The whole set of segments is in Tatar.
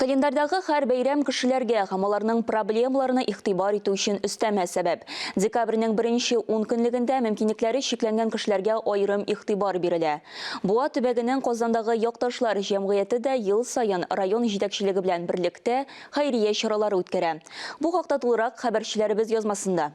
Календардағы һәр бәйрәм кешеләргә һәм аларның проблемаларына игътибар итү өчен өстәмә сәбәп. Декабрьнең 1-10 көнлегендә мөмкинлекләре шикләнгән кешеләргә аерым игътибар бирелә. Буа төбәгенең Казандагы якташлар җәмгыяте дә ел саен район җитәкчелеге белән берлектә хәйрия чаралары үткәрә. Бу хакта тулырак хәбәрчеләребез язмасында.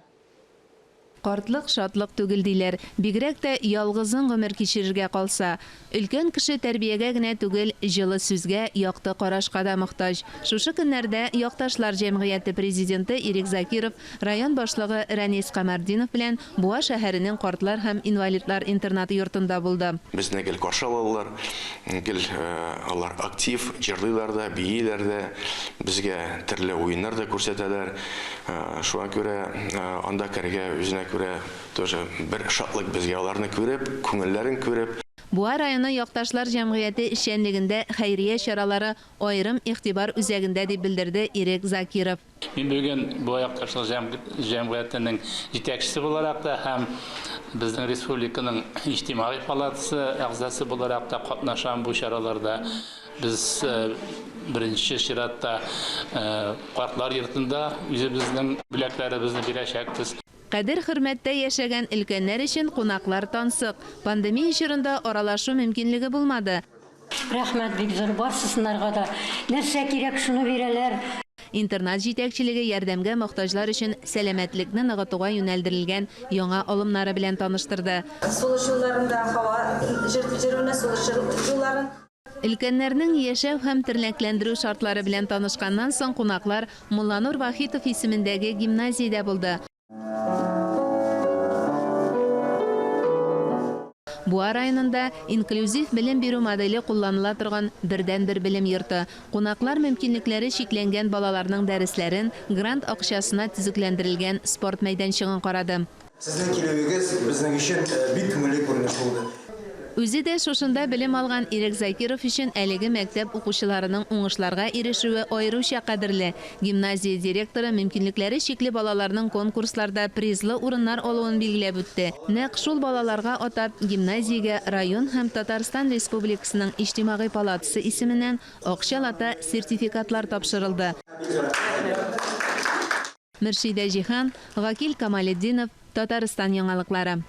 Картлык шатлык түгел диләр. Бигрәк тә ялгызын гомер кичерергә калса. Өлкән кеше тәрбиягә генә түгел, җылы сүзгә, якты карашка да мохтаҗ. Шушы көннәрдә якташлар җәмгыяте президенты Ирек Закиров, район башлыгы Рәнис Камардинов белән Буа шәһәренең картлар һәм инвалидлар интернаты йортында булды. Безне гел каршы алалар, гел алар актив, җырлыйлар да, бийләр дә, безгә төрле уеннар да күрсәтәләр. Шуңа күрә анда кергә үзенә күрә тоже бер шатлык безгә аларны күреп, күңелләрен күреп. Буа районы якташлар җәмгыяте эшчәнлегендә хәйрия чаралары аерым игътибар үзәгендә дип белдерде Ирек Закиров. Мин бүген Буа якташлар җәмгыятенең җитәкчесе буларак та һәм безнең республиканың иҗтимагый палатасы әгъзасы буларак та катнашам бу чараларда. Без беренче чиратта картлар йортында үзебезнең бүләкләребезне бирәчәкбез. Кадер хөрмәттә яшәгән өлкәннәр өчен кунаклар тансык. Пандемия чорында аралашу мөмкинлеге булмады. Рәхмәт бик зур барсысыннарга да. Нәрсә кирәк шуны бирәләр. Интернат җитәкчелеге ярдәмгә мохтаҗлар өчен сәламәтлекне ныгытуга юнәлдерелгән яңа алымнары белән таныштырды. Сулыш юлларында һава җиренә сулыш юлларын Өлкәннәрнең яшәү һәм тернәкләндерү шартлары белән танышканнан соң кунаклар Мулланур Вахитов исемендәге гимназиядә булды. Буа районында инклюзив белем бирү модели кулланыла торган бердән-бер белем йорты. Кунаклар мөмкинлекләре шикләнгән балаларның дәресләрен грант акчасына төзекләндерелгән спорт мәйданчыгын карады. Сезнең килүегез безнең өчен бик күңелле күренеш булды. Үзе дә шушында белем алган Ирек Закиров өчен әлеге мәктәп укучыларының уңышларга ирешүе аеруча кадерле. Гимназия директоры мөмкинлекләре шикле балаларның конкурсларда призлы урыннар алуын билгеләп үтте. Нәкъ шул балаларга атап гимназиягә район һәм Татарстан Республикасының иҗтимагый палатасы исеменнән акчалата сертификатлар тапшырылды. Мөршидә Җихан, Гакил Камалетдинов, Татарстан яңалыклары.